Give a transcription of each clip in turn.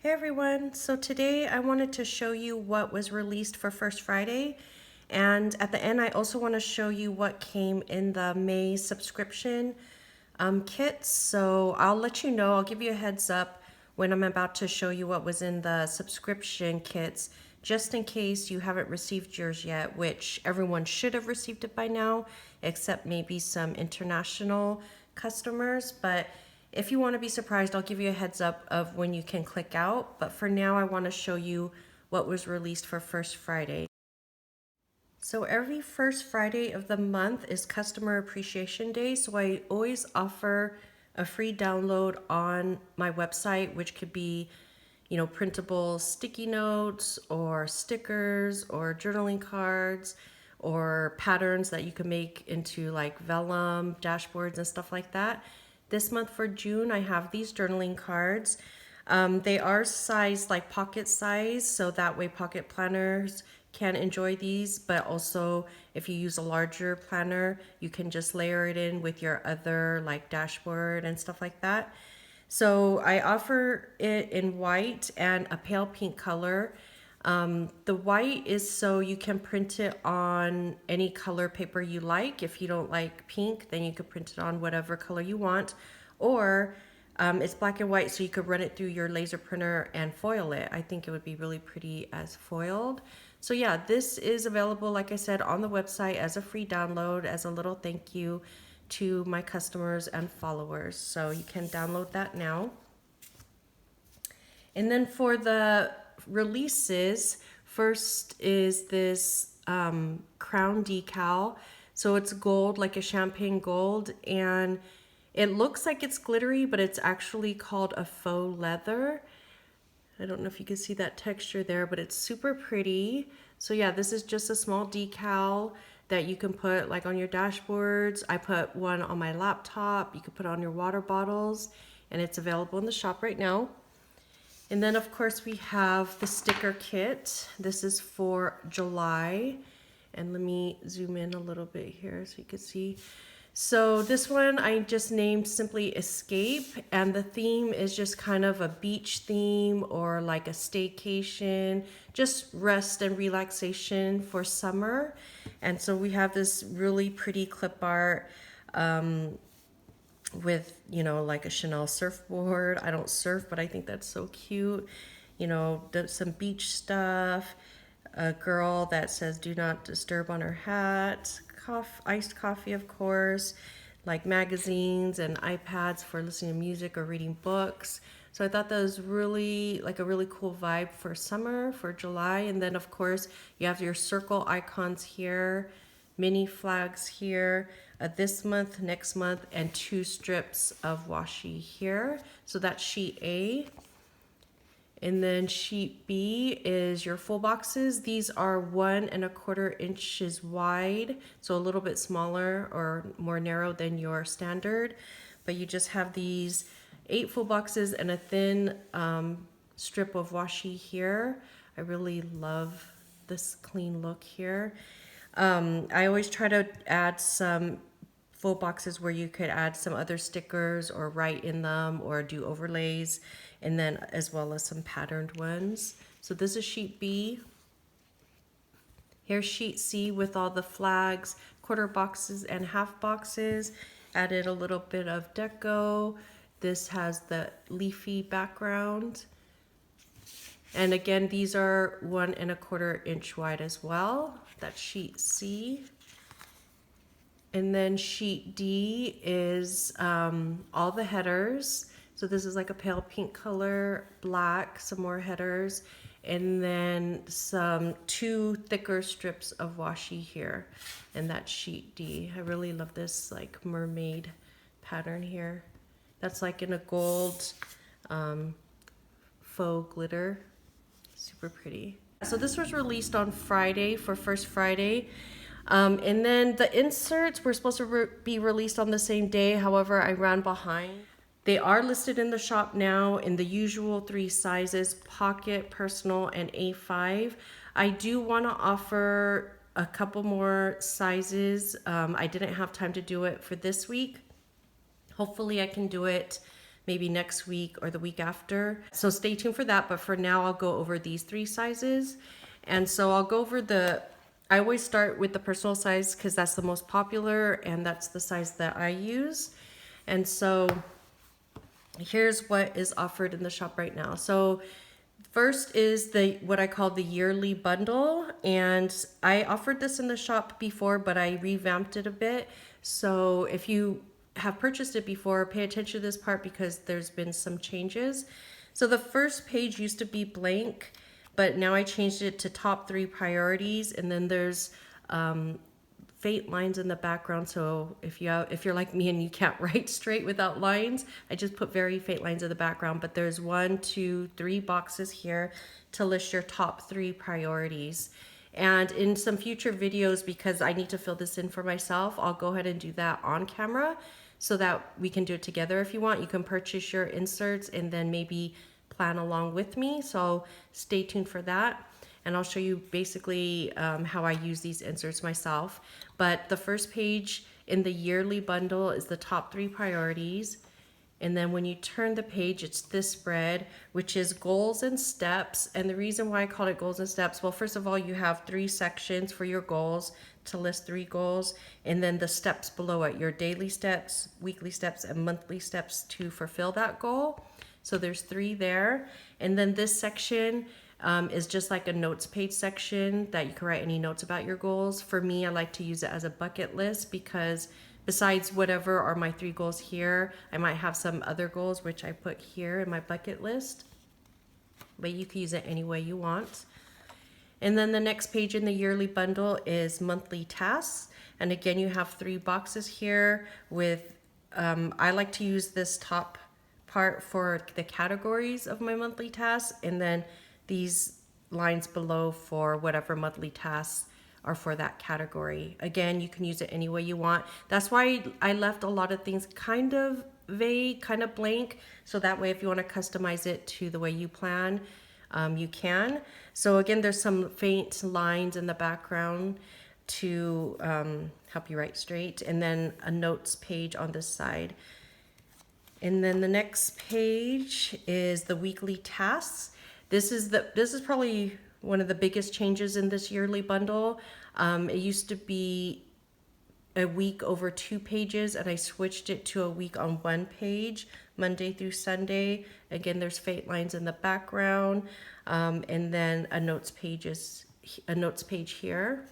Hey everyone, so today I wanted to show you what was released for First Friday, and at the end I also want to show you what came in the May subscription kits. So I'll let you know, I'll give you a heads up when I'm about to show you what was in the subscription kits, just in case you haven't received yours yet, which everyone should have received it by now, except maybe some international customers. But if you want to be surprised, I'll give you a heads up of when you can click out. But for now, I want to show you what was released for First Friday. So every first Friday of the month is Customer Appreciation Day. So I always offer a free download on my website, which could be, printable sticky notes or stickers or journaling cards or patterns that you can make into like vellum, dashboards and stuff like that. This month for June, I have these journaling cards. They are sized like pocket size, so that way pocket planners can enjoy these, but also if you use a larger planner, you can just layer it in with your other like dashboard and stuff like that. So I offer it in white and a pale pink color. The white is so you can print it on any color paper you like. If you don't like pink, then you could print it on whatever color you want. Or it's black and white, so you could run it through your laser printer and foil it. I think it would be really pretty as foiled. So yeah, this is available, like I said, on the website as a free download, as a little thank you to my customers and followers. So you can download that now. And then for the releases, first is this crown decal. So it's gold, like a champagne gold, and it looks like it's glittery, but it's actually called a faux leather. I don't know if you can see that texture there, but it's super pretty. So yeah, this is just a small decal that you can put like on your dashboards. I put one on my laptop. You can put it on your water bottles, and it's available in the shop right now. And then of course we have the sticker kit. This is for July. And let me zoom in a little bit here so you can see. So this one I just named simply Escape, and the theme is just kind of a beach theme or like a staycation, just rest and relaxation for summer. And so we have this really pretty clip art with, like a Chanel surfboard. I don't surf, but I think that's so cute. Some beach stuff, a girl that says do not disturb on her hat, iced coffee, of course, like magazines and iPads for listening to music or reading books. So I thought that was really like a really cool vibe for summer, for July. And then of course you have your circle icons here, mini flags here, this month, next month, and 2 strips of washi here. So that's sheet A. And then sheet B is your full boxes. These are 1¼ inches wide, so a little bit smaller or more narrow than your standard. But you just have these 8 full boxes and a thin strip of washi here. I really love this clean look here. I always try to add some full boxes where you could add some other stickers or write in them or do overlays, and then as well as some patterned ones. So this is sheet B. Here's sheet C with all the flags, quarter boxes and half boxes. Added a little bit of deco. This has the leafy background. And again, these are 1¼ inch wide as well. That's sheet C. And then sheet D is all the headers. So this is like a pale pink color, black, some more headers, and then 2 thicker strips of washi here. And that's sheet D. I really love this like mermaid pattern here. That's like in a gold faux glitter. Super pretty. So this was released on Friday for First Friday. And then the inserts were supposed to be released on the same day. However, I ran behind. They are listed in the shop now in the usual 3 sizes, pocket, personal, and A5. I do want to offer a couple more sizes. I didn't have time to do it for this week. Hopefully I can do it maybe next week or the week after. So stay tuned for that. But for now, I'll go over these 3 sizes. And so I'll go over I always start with the personal size because that's the most popular and that's the size that I use. And so here's what is offered in the shop right now. So first is what I call the yearly bundle, and I offered this in the shop before, but I revamped it a bit. So if you have purchased it before, pay attention to this part because there's been some changes. So the first page used to be blank, but now I changed it to top 3 priorities, and then there's faint lines in the background. So if you're like me and you can't write straight without lines, I just put very faint lines in the background. But there's 1, 2, 3 boxes here to list your top 3 priorities. And in some future videos, because I need to fill this in for myself, I'll go ahead and do that on camera so that we can do it together. If you want, you can purchase your inserts and then maybe plan along with me. So stay tuned for that. And I'll show you basically how I use these inserts myself. But the first page in the yearly bundle is the top 3 priorities. And then when you turn the page, it's this spread, which is goals and steps. And the reason why I called it goals and steps, well, first of all, you have 3 sections for your goals to list 3 goals. And then the steps below it, your daily steps, weekly steps, and monthly steps to fulfill that goal. So there's 3 there. And then this section is just like a notes page section that you can write any notes about your goals. For me, I like to use it as a bucket list because besides whatever are my 3 goals here, I might have some other goals which I put here in my bucket list, but you can use it any way you want. And then the next page in the yearly bundle is monthly tasks. And again, you have 3 boxes here with, I like to use this top part for the categories of my monthly tasks, and then these lines below for whatever monthly tasks are for that category. Again, you can use it any way you want. That's why I left a lot of things kind of vague, kind of blank, so that way if you want to customize it to the way you plan, you can. So again, there's some faint lines in the background to help you write straight, and then a notes page on this side. And then the next page is the weekly tasks. This is probably one of the biggest changes in this yearly bundle. It used to be a week over 2 pages, and I switched it to a week on 1 page, Monday through Sunday. Again, there's faint lines in the background, and then a notes page here.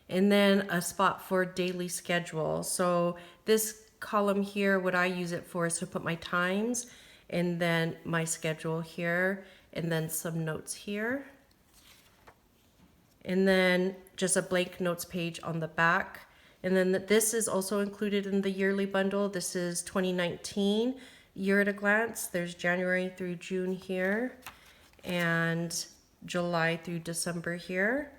And then a spot for daily schedule. So this column here, what I use it for is to put my times, and then my schedule here, and then some notes here. And then just a blank notes page on the back. And then this is also included in the yearly bundle. This is 2019 year at a glance. There's January through June here, and July through December here.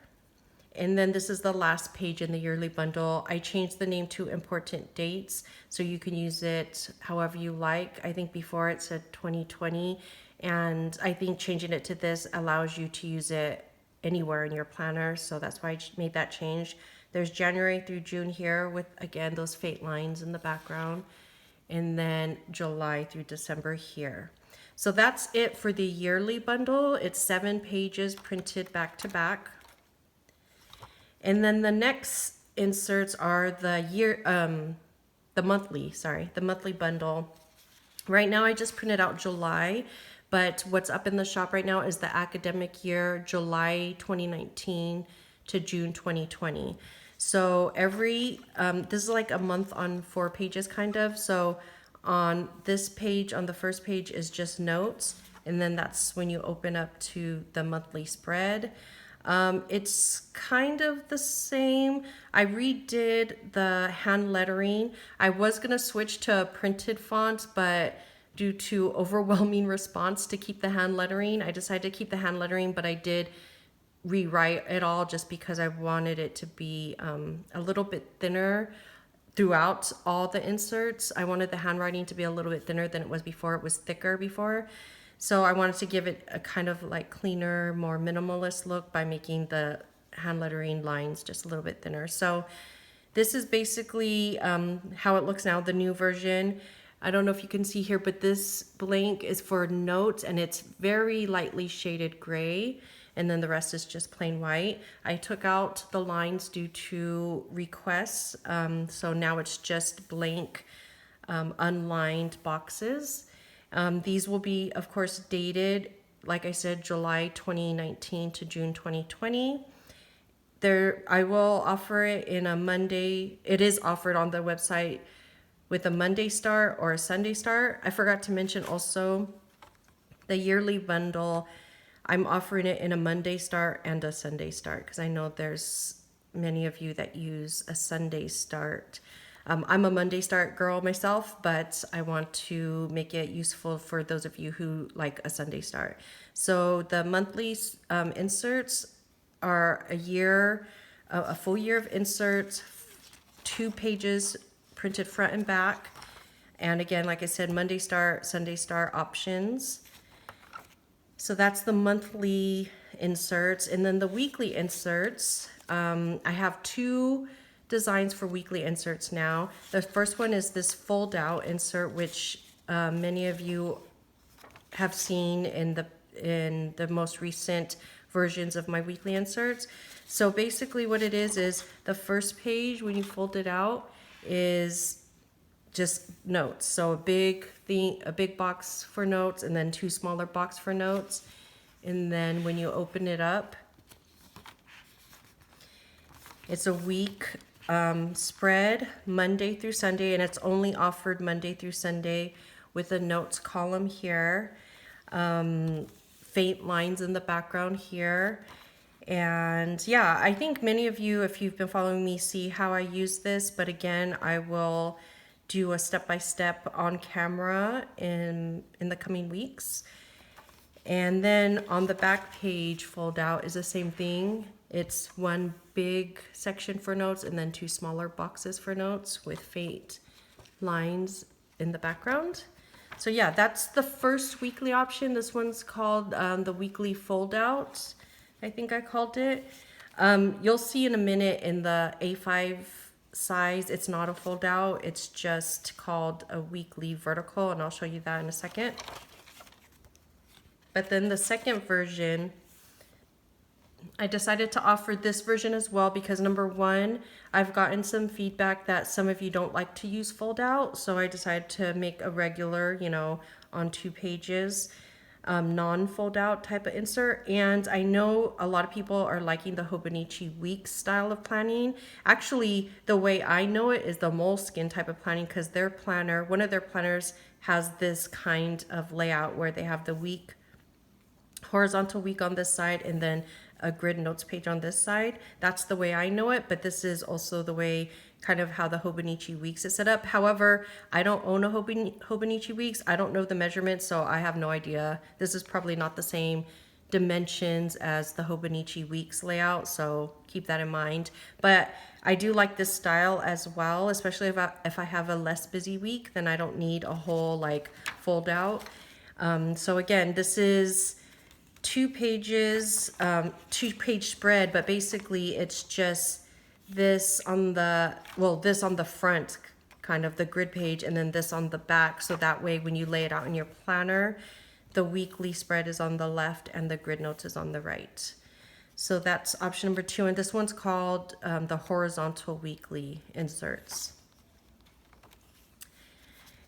And then this is the last page in the yearly bundle. I changed the name to important dates, so you can use it however you like. I think before it said 2020, and I think changing it to this allows you to use it anywhere in your planner, so that's why I made that change. There's January through June here with, again, those faint lines in the background, and then July through December here. So that's it for the yearly bundle. It's 7 pages printed back to back. And then the next inserts are the monthly bundle. Right now I just printed out July, but what's up in the shop right now is the academic year, July 2019 to June 2020. So this is like a month on 4 pages kind of. So on this page, on the first page is just notes, and then that's when you open up to the monthly spread. It's kind of the same. I redid the hand lettering. I was gonna switch to a printed font, but due to overwhelming response to keep the hand lettering, I decided to keep the hand lettering, but I did rewrite it all just because I wanted it to be a little bit thinner throughout all the inserts. I wanted the handwriting to be a little bit thinner than it was before. It was thicker before. So I wanted to give it a kind of like cleaner, more minimalist look by making the hand lettering lines just a little bit thinner. So this is basically how it looks now, the new version. I don't know if you can see here, but this blank is for notes and it's very lightly shaded gray. And then the rest is just plain white. I took out the lines due to requests. So now it's just blank, unlined boxes. These will be, of course, dated, like I said, July 2019 to June 2020. There, I will offer it in a Monday. It is offered on the website with a Monday start or a Sunday start. I forgot to mention also the yearly bundle. I'm offering it in a Monday start and a Sunday start because I know there's many of you that use a Sunday start. I'm a Monday start girl myself, but I want to make it useful for those of you who like a Sunday start. So the monthly inserts are a full year of inserts, 2 pages printed front and back. And again, like I said, Monday start, Sunday start options. So that's the monthly inserts. And then the weekly inserts, I have 2 designs for weekly inserts now. The first one is this fold out insert, which many of you have seen in the most recent versions of my weekly inserts. So basically what it is the first page when you fold it out is just notes. So a big box for notes and then 2 smaller box for notes. And then when you open it up, it's a week spread Monday through Sunday, and it's only offered Monday through Sunday with a notes column here. Faint lines in the background here. And yeah, I think many of you, if you've been following me, see how I use this. But again, I will do a step-by-step on camera in the coming weeks. And then on the back page fold out is the same thing. It's 1 big section for notes and then 2 smaller boxes for notes with faint lines in the background. So yeah, that's the first weekly option. This one's called the weekly fold out, I think I called it. You'll see in a minute in the A5 size, it's not a fold out. It's just called a weekly vertical, and I'll show you that in a second. But then the second version, I decided to offer this version as well because number 1, I've gotten some feedback that some of you don't like to use fold out. So I decided to make a regular, on 2 pages, non-fold out type of insert. And I know a lot of people are liking the Hobonichi week style of planning. Actually, the way I know it is the moleskin type of planning because their planner, one of their planners has this kind of layout where they have the week, horizontal week on this side and then a grid notes page on this side. That's the way I know it, but this is also the way kind of how the Hobonichi weeks is set up. However, I don't own a Hobonichi weeks. I don't know the measurements, so I have no idea. This is probably not the same dimensions as the Hobonichi weeks layout, so keep that in mind. But I do like this style as well, especially if I have a less busy week, then I don't need a whole like fold out. So again, this is 2 pages, 2-page spread, but basically it's just this on the front, kind of the grid page, and then this on the back. So that way when you lay it out in your planner, the weekly spread is on the left and the grid notes is on the right. So that's option number 2. And this one's called the horizontal weekly inserts.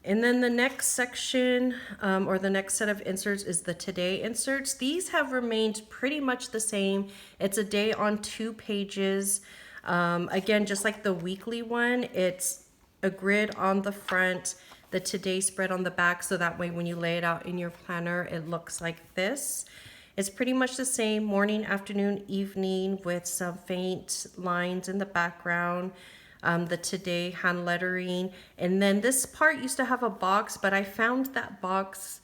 And then the next section or the next set of inserts is the today inserts. These have remained pretty much the same. It's a day on 2 pages. Again, just like the weekly one, it's a grid on the front, the today spread on the back. So that way when you lay it out in your planner, it looks like this. It's pretty much the same morning, afternoon, evening with some faint lines in the background. The today hand lettering, and then this part used to have a box, but I found that box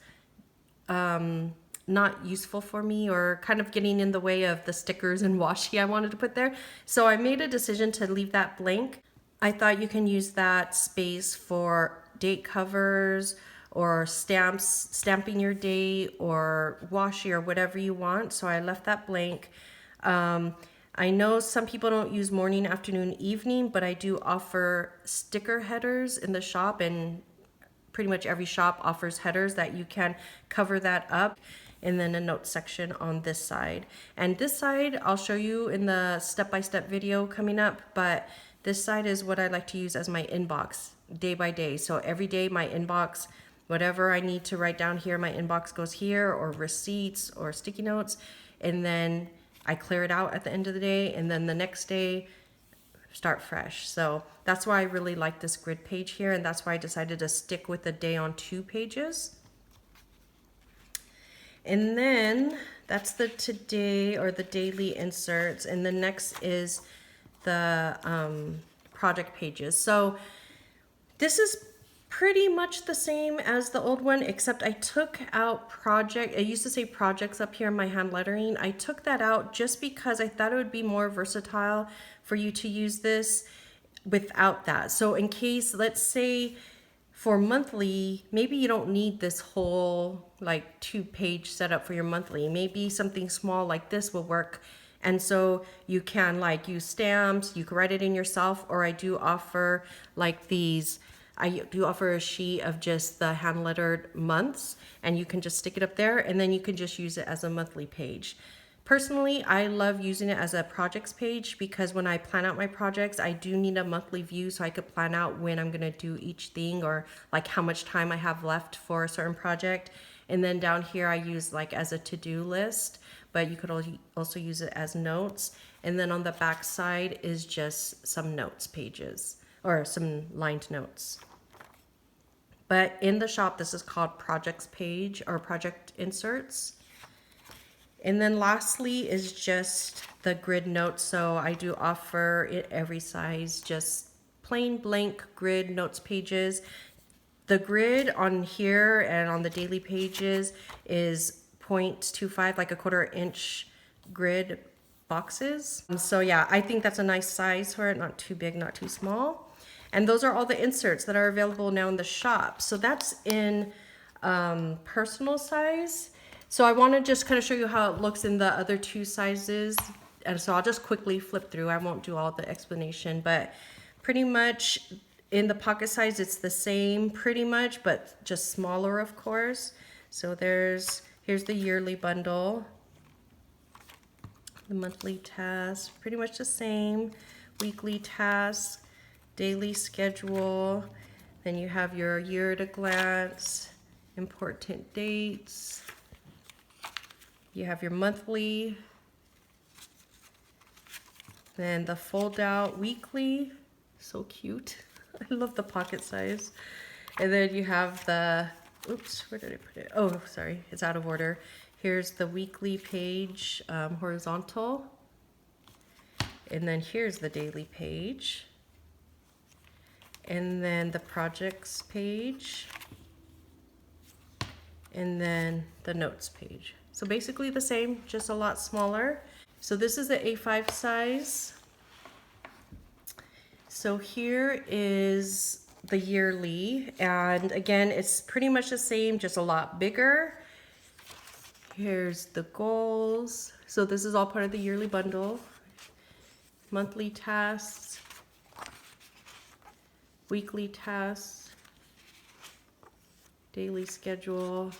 not useful for me, or kind of getting in the way of the stickers and washi I wanted to put there. So I made a decision to leave that blank. I thought you can use that space for date covers or stamps, stamping your date, or washi, or whatever you want. So I left that blank. I know some people don't use morning, afternoon, evening, but I do offer sticker headers in the shop, and pretty much every shop offers headers that you can cover that up. And then a notes section on this side. And this side I'll show you in the step-by-step video coming up, but this side is what I like to use as my inbox day by day. So every day my inbox, whatever I need to write down here, my inbox goes here, or receipts or sticky notes, and then I clear it out at the end of the day, and then the next day start fresh. So that's why I really like this grid page here, and that's why I decided to stick with the day on 2 pages. And then that's the today or the daily inserts, and the next is the project pages. So this is pretty much the same as the old one, except I took out project. It used to say projects up here in my hand lettering. I took that out just because I thought it would be more versatile for you to use this without that. So in case, let's say for monthly, maybe you don't need this whole like 2-page setup for your monthly. Maybe something small like this will work. And so you can like use stamps, you can write it in yourself, or I do offer like these, I do offer a sheet of just the hand lettered months, and you can just stick it up there, and then you can just use it as a monthly page. Personally, I love using it as a projects page because when I plan out my projects, I do need a monthly view so I could plan out when I'm gonna do each thing, or like how much time I have left for a certain project. And then down here I use like as a to-do list, but you could also use it as notes. And then on the back side is just some notes pages or some lined notes. But in the shop, this is called projects page or project inserts. And then lastly is just the grid notes. So I do offer it every size, just plain blank grid notes pages. The grid on here and on the daily pages is 0.25, like a 1/4 inch grid boxes. So yeah, I think that's a nice size for it, not too big, not too small. And those are all the inserts that are available now in the shop. So that's in personal size. So I want to just kind of show you how it looks in the other 2 sizes. And so I'll just quickly flip through. I won't do all the explanation, but pretty much in the pocket size, it's the same pretty much, but just smaller, of course. So here's the yearly bundle, the monthly task, pretty much the same, weekly task, daily schedule. Then you have your year at a glance, important dates. You have your monthly, then the fold out weekly, so cute. I love the pocket size. And then you have the, oops, where did I put it? Oh, sorry, it's out of order. Here's the weekly page, horizontal. And then here's the daily page. And then the projects page. And then the notes page. So basically the same, just a lot smaller. So this is the A5 size. So here is the yearly, and again, it's pretty much the same, just a lot bigger. Here's the goals. So this is all part of the yearly bundle. Monthly tasks, weekly tasks, daily schedule,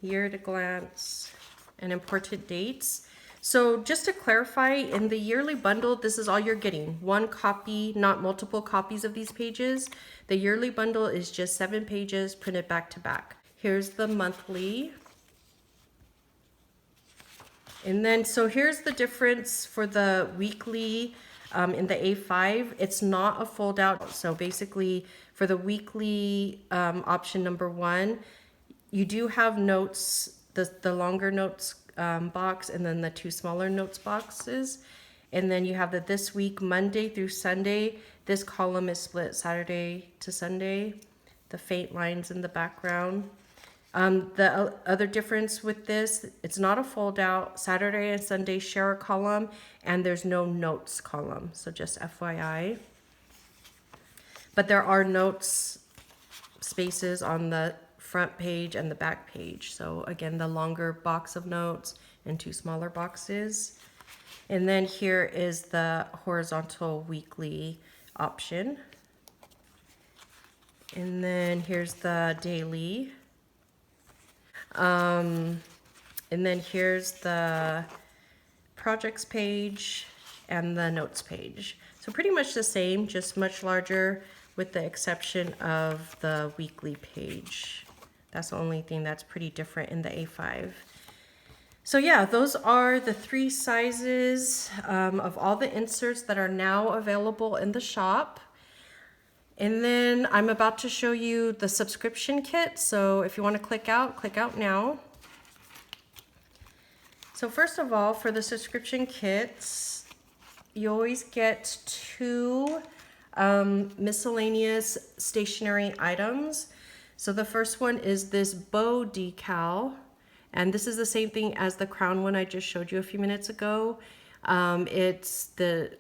year at a glance, and important dates. So just to clarify, in the yearly bundle, this is all you're getting. 1 copy, not multiple copies of these pages. The yearly bundle is just 7 pages printed back to back. Here's the monthly. And then, so here's the difference for the weekly in the A5. It's not a fold out. So basically for the weekly option number 1, you do have notes, the longer notes box, and then the 2 smaller notes boxes. And then you have the this week, Monday through Sunday. This column is split Saturday to Sunday. The faint lines in the background. The other difference with this, it's not a fold out. Saturday and Sunday share a column, and there's no notes column. So just FYI. But there are notes spaces on the front page and the back page. So again, the longer box of notes and 2 smaller boxes. And then here is the horizontal weekly option. And then here's the daily. And then here's the projects page and the notes page. So pretty much the same, just much larger with the exception of the weekly page. That's the only thing that's pretty different in the A5. So yeah, those are the 3 sizes of all the inserts that are now available in the shop. And then I'm about to show you the subscription kit. So if you want to click out now. So first of all, for the subscription kits, you always get 2 miscellaneous stationery items. So the first one is this bow decal, and this is the same thing as the crown one I just showed you a few minutes ago. It's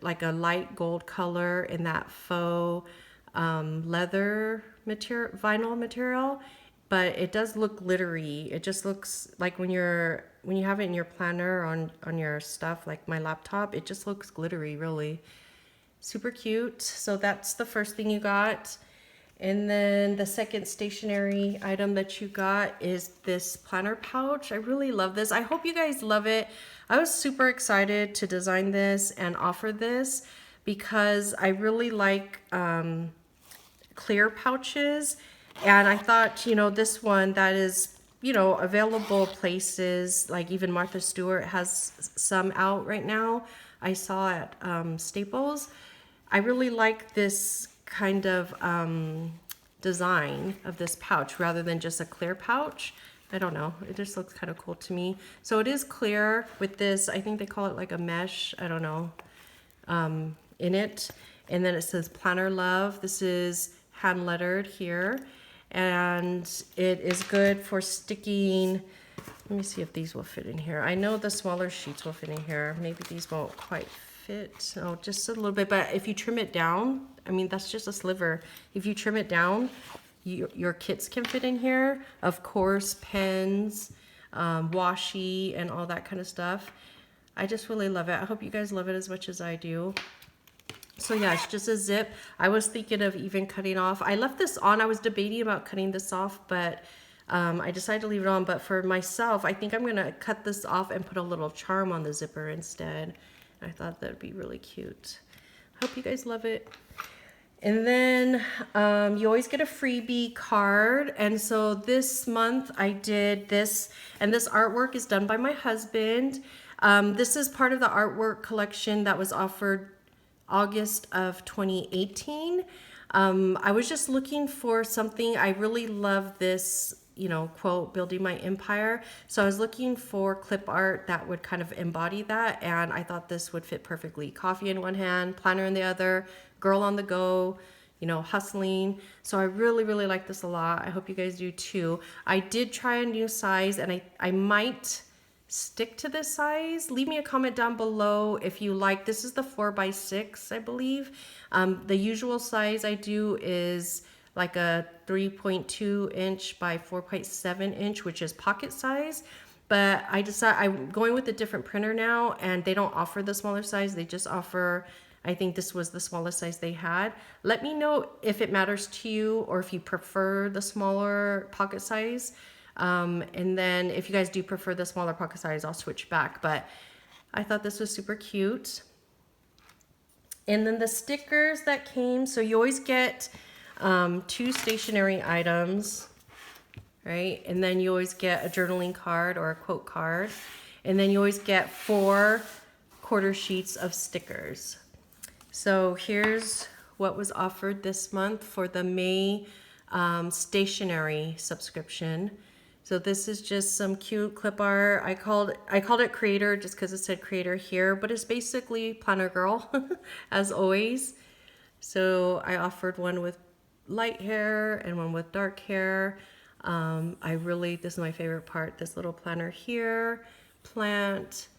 like a light gold color in that faux leather material, vinyl material, but it does look glittery. It just looks like when you have it in your planner on your stuff, like my laptop, it just looks glittery, really. Super cute. So that's the first thing you got. And then the second stationery item that you got is this planner pouch. I really love this. I hope you guys love it. I was super excited to design this and offer this because I really like clear pouches. And I thought, you know, this one that is, you know, available places, like even Martha Stewart has some out right now. I saw at Staples. I really like this kind of design of this pouch rather than just a clear pouch. I don't know, it just looks kind of cool to me. So it is clear with this, I think they call it like a mesh, I don't know, in it. And then it says Planner Love. This is hand lettered here. And it is good for sticking. Let me see if these will fit in here. I know the smaller sheets will fit in here. Maybe these won't quite fit. Oh, just a little bit. But if you trim it down, I mean, that's just a sliver. If you trim it down, your kits can fit in here. Of course, pens, washi, and all that kind of stuff. I just really love it. I hope you guys love it as much as I do. So yeah, it's just a zip. I was thinking of even cutting off. I left this on. I was debating about cutting this off, but I decided to leave it on. But for myself, I think I'm going to cut this off and put a little charm on the zipper instead. I thought that would be really cute. Hope you guys love it. And then you always get a freebie card. And so this month I did this, and this artwork is done by my husband. This is part of the artwork collection that was offered August of 2018. I was just looking for something. I really love this, you know, quote, building my empire. So I was looking for clip art that would kind of embody that. And I thought this would fit perfectly. Coffee in one hand, planner in the other, girl on the go, you know, hustling. So I really, really like this a lot. I hope you guys do too. I did try a new size, and I might stick to this size. Leave me a comment down below if you like. This is the 4x6, I believe. The usual size I do is like a 3.2 inch by 4.7 inch, which is pocket size. But I decided I'm going with a different printer now, and they don't offer the smaller size. They just offer, I think this was the smallest size they had. Let me know if it matters to you or if you prefer the smaller pocket size. And then if you guys do prefer the smaller pocket size, I'll switch back. But I thought this was super cute. And then the stickers that came, so you always get 2 stationery items, right? And then you always get a journaling card or a quote card. And then you always get 4 quarter sheets of stickers. So here's what was offered this month for the May stationery subscription. So this is just some cute clip art. I called it creator just because it said creator here, but it's basically Planner Girl as always. So I offered one with light hair and one with dark hair. This is my favorite part, this little planner here, plant,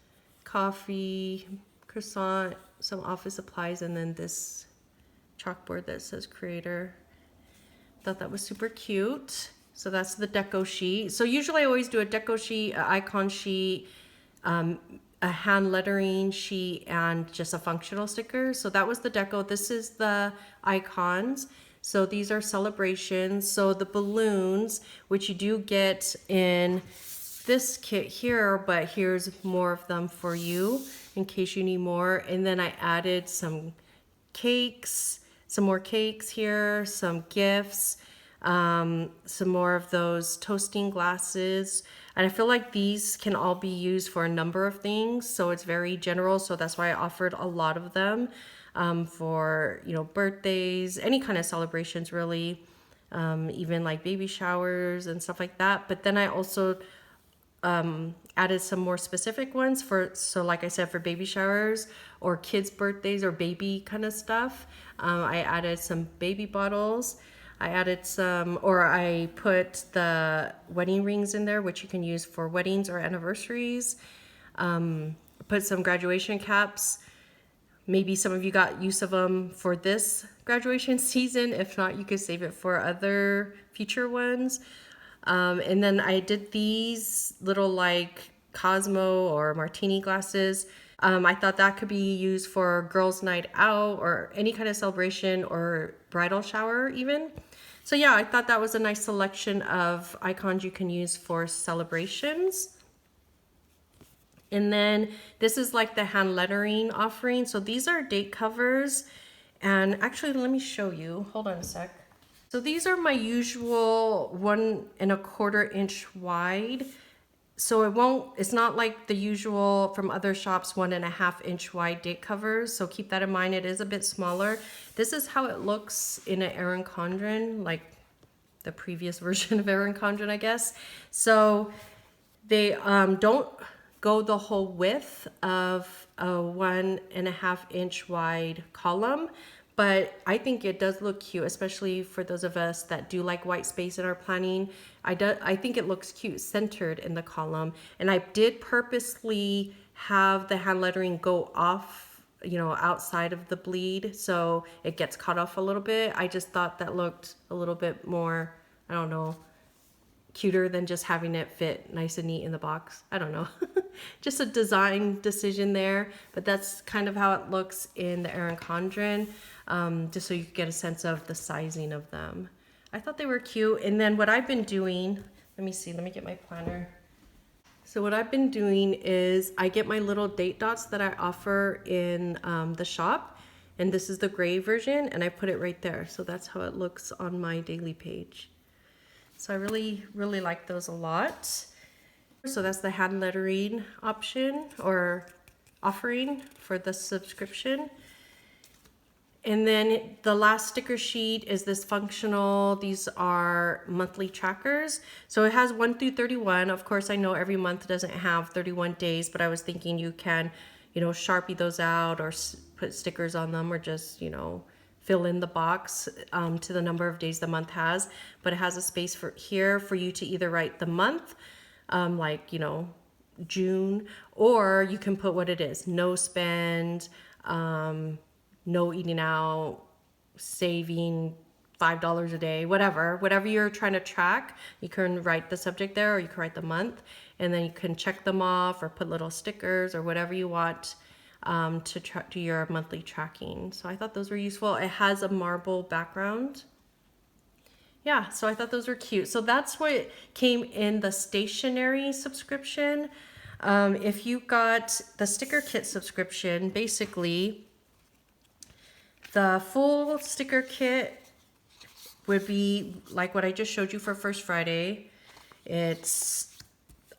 coffee, croissant, some office supplies, and then this chalkboard that says creator. Thought that was super cute. So that's the deco sheet. So usually I always do a deco sheet, an icon sheet, a hand lettering sheet, and just a functional sticker. So that was the deco. This is the icons. So these are celebrations. So the balloons, which you do get in this kit here, but here's more of them for you in case you need more. And then I added some cakes, some more cakes here, some gifts, some more of those toasting glasses. And I feel like these can all be used for a number of things. So it's very general. So that's why I offered a lot of them for, you know, birthdays, any kind of celebrations really, even like baby showers and stuff like that. But then I also added some more specific ones for, so like I said, for baby showers or kids' birthdays or baby kind of stuff. I added some baby bottles. I added some, or I put the wedding rings in there, which you can use for weddings or anniversaries. Put some graduation caps. Maybe some of you got use of them for this graduation season. If not, you could save it for other future ones. And then I did these little like Cosmo or martini glasses. I thought that could be used for girls' night out or any kind of celebration or bridal shower even. So yeah, I thought that was a nice selection of icons you can use for celebrations. And then this is like the hand lettering offering. So these are date covers. And actually, let me show you. Hold on a sec. So these are my usual 1¼ inch wide. So it's not like the usual from other shops 1½ inch wide date covers. So keep that in mind. It is a bit smaller. This is how it looks in an Erin Condren, like the previous version of Erin Condren, I guess. So they don't go the whole width of a 1½ inch wide column, but I think it does look cute, especially for those of us that do like white space in our planning. I think it looks cute centered in the column. And I did purposely have the hand lettering go off, you know, outside of the bleed, so it gets cut off a little bit. I just thought that looked a little bit more, I don't know, cuter than just having it fit nice and neat in the box. I don't know. Just a design decision there, but that's kind of how it looks in the Erin Condren, just so you get a sense of the sizing of them. I thought they were cute. And then what I've been doing, let me see, let me get my planner. So what I've been doing is I get my little date dots that I offer in the shop, and this is the gray version, and I put it right there. So that's how it looks on my daily page. So I really, really like those a lot. So that's the hand lettering option or offering for the subscription. And then the last sticker sheet is this functional. These are monthly trackers. So it has 1 through 31. Of course, I know every month doesn't have 31 days, but I was thinking you can, you know, Sharpie those out or put stickers on them or just, you know, fill in the box to the number of days the month has. But it has a space for here for you to either write the month, like, you know, June, or you can put what it is, no spend, no eating out, saving $5 a day, whatever you're trying to track, you can write the subject there, or you can write the month, and then you can check them off or put little stickers or whatever you want to do your monthly tracking. So I thought those were useful. It has a marble background. Yeah, so I thought those were cute. So that's what came in the stationery subscription. If you got the sticker kit subscription, basically the full sticker kit would be like what I just showed you for First Friday. It's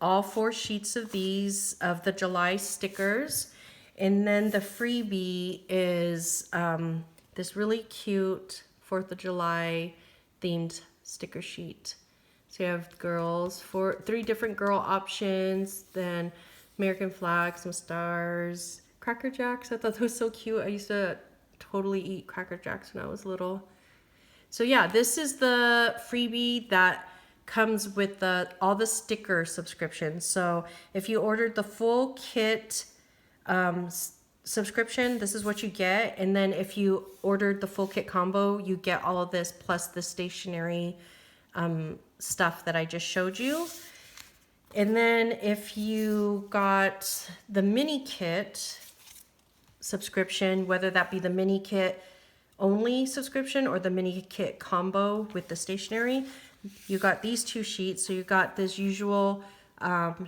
all 4 sheets of these, of the July stickers. And then the freebie is this really cute 4th of July themed sticker sheet. So you have girls, 3 different girl options, then American flags, some stars, Cracker Jacks. I thought that was so cute. I used to totally eat Cracker Jacks when I was little. So yeah, this is the freebie that comes with all the sticker subscriptions. So if you ordered the full kit subscription, this is what you get. And then if you ordered the full kit combo, you get all of this plus the stationery stuff that I just showed you. And then if you got the mini kit subscription, whether that be the mini kit only subscription or the mini kit combo with the stationery, you got these two sheets. So you got this usual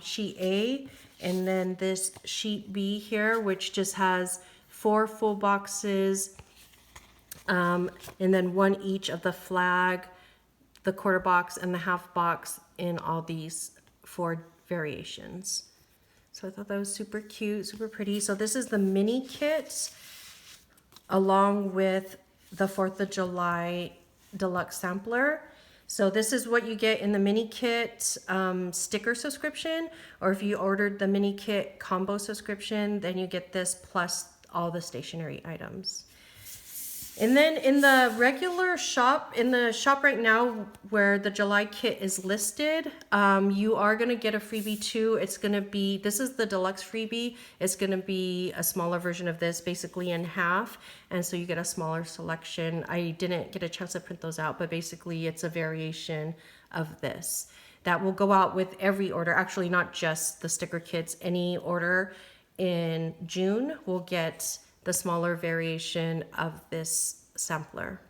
sheet A, and then this sheet B here, which just has 4 full boxes, and then 1 each of the flag, the quarter box, and the half box in all these 4 variations. So I thought that was super cute, super pretty. So this is the mini kit along with the 4th of July deluxe sampler. So this is what you get in the mini kit sticker subscription, or if you ordered the mini kit combo subscription, then you get this plus all the stationery items. And then in the regular shop, in the shop right now where the July kit is listed, you are going to get a freebie too. It's going to be, this is the deluxe freebie. It's going to be a smaller version of this, basically in half. And so you get a smaller selection. I didn't get a chance to print those out, but basically it's a variation of this. That will go out with every order, actually not just the sticker kits. Any order in June will get the smaller variation of this sampler.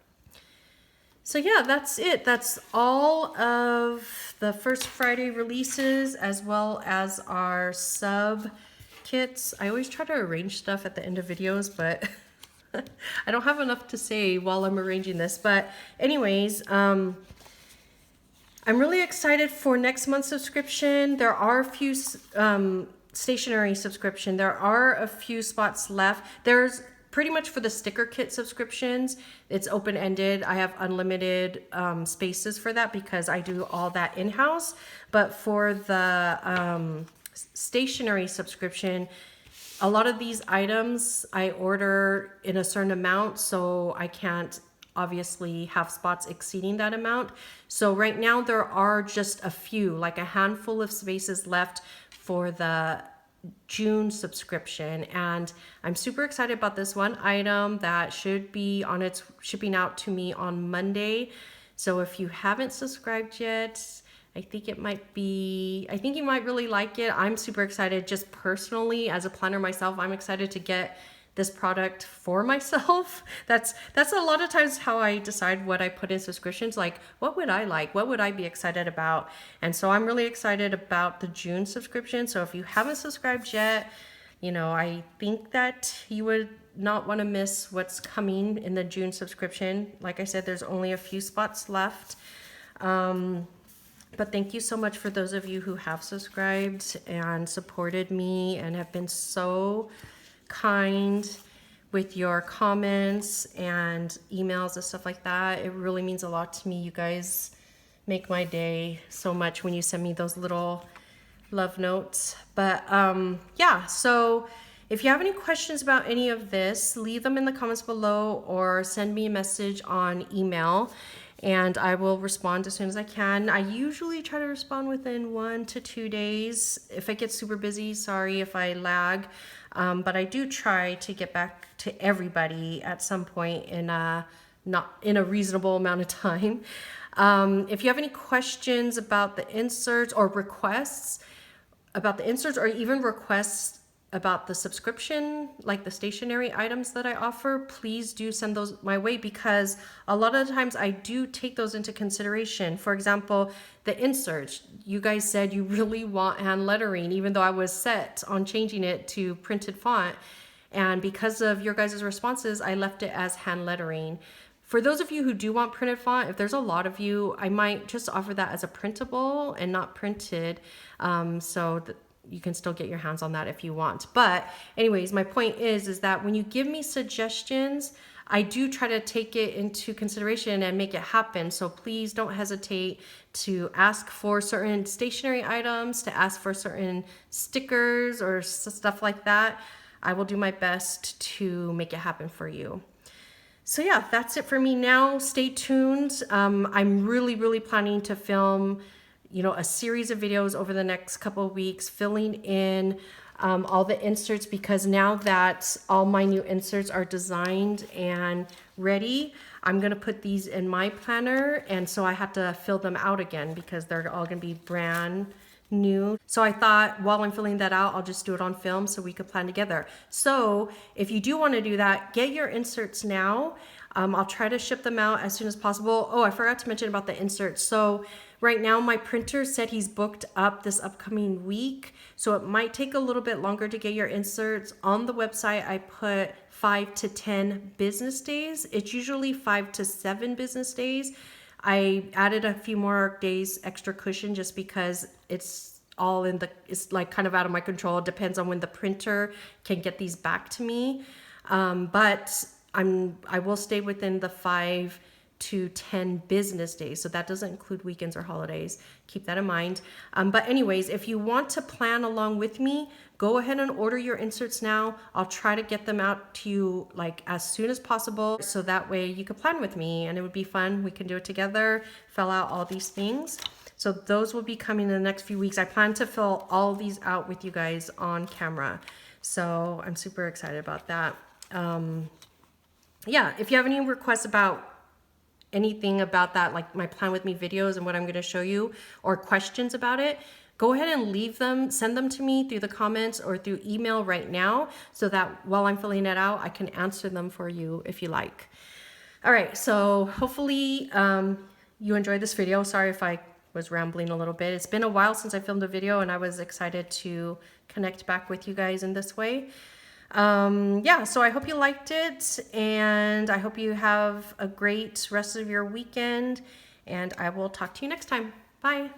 So yeah, that's it. That's all of the First Friday releases, as well as our sub kits. I always try to arrange stuff at the end of videos, but I don't have enough to say while I'm arranging this. But anyways, I'm really excited for next month's subscription. There are a few stationery subscription. There are a few spots left. There's pretty much for the sticker kit subscriptions, it's open-ended. I have unlimited spaces for that because I do all that in-house. But for the stationery subscription, a lot of these items I order in a certain amount, so I can't obviously have spots exceeding that amount. So right now there are just a few, like a handful of spaces left for the June subscription, and I'm super excited about this one item that should be on its shipping out to me on Monday. So if you haven't subscribed yet, I think you might really like it. I'm super excited just personally as a planner myself. I'm excited to get this product for myself. That's a lot of times how I decide what I put in subscriptions, like what would I like, what would I be excited about. And so I'm really excited about the June subscription. So if you haven't subscribed yet, you know, I think that you would not want to miss what's coming in the June subscription. Like I said, there's only a few spots left. But thank you so much for those of you who have subscribed and supported me and have been so kind with your comments and emails and stuff like that. It really means a lot to me. You guys make my day so much when you send me those little love notes. But yeah, so if you have any questions about any of this, leave them in the comments below or send me a message on email and I will respond as soon as I can. I usually try to respond within 1 to 2 days. If I get super busy, sorry if I lag. But I do try to get back to everybody at some point in not in a reasonable amount of time. If you have any questions about the inserts or requests about the inserts, or even requests about the subscription, like the stationery items that I offer, please do send those my way, because a lot of the times I do take those into consideration. For example, the inserts, you guys said you really want hand lettering, even though I was set on changing it to printed font. And because of your guys' responses, I left it as hand lettering. For those of you who do want printed font, if there's a lot of you, I might just offer that as a printable and not printed. So you can still get your hands on that if you want. But anyways, my point is that when you give me suggestions, I do try to take it into consideration and make it happen. So please don't hesitate to ask for certain stationery items, to ask for certain stickers or stuff like that. I will do my best to make it happen for you. So yeah, that's it for me now. Stay tuned. I'm really planning to film, you know, a series of videos over the next couple of weeks, filling in all the inserts, because now that all my new inserts are designed and ready, I'm gonna put these in my planner, and so I have to fill them out again because they're all gonna be brand new. So I thought while I'm filling that out, I'll just do it on film so we could plan together. So if you do want to do that, get your inserts now. I'll try to ship them out as soon as possible. Oh, I forgot to mention about the inserts. So right now my printer said he's booked up this upcoming week. So it might take a little bit longer to get your inserts. On the website, I put 5 to 10 business days. It's usually 5 to 7 business days. I added a few more days extra cushion just because it's like kind of out of my control. It depends on when the printer can get these back to me. But I will stay within the 5 to 10 business days. So that doesn't include weekends or holidays. Keep that in mind. But anyways, if you want to plan along with me, go ahead and order your inserts now. I'll try to get them out to you like as soon as possible. So that way you can plan with me and it would be fun. We can do it together, fill out all these things. So those will be coming in the next few weeks. I plan to fill all these out with you guys on camera. So I'm super excited about that. Yeah, if you have any requests about anything about that, like my plan with me videos and what I'm going to show you, or questions about it, go ahead and leave them, send them to me through the comments or through email right now, so that while I'm filling it out, I can answer them for you if you like. All right, so hopefully you enjoyed this video. Sorry if I was rambling a little bit. It's been a while since I filmed a video and I was excited to connect back with you guys in this way. Yeah, so I hope you liked it and I hope you have a great rest of your weekend and I will talk to you next time. Bye.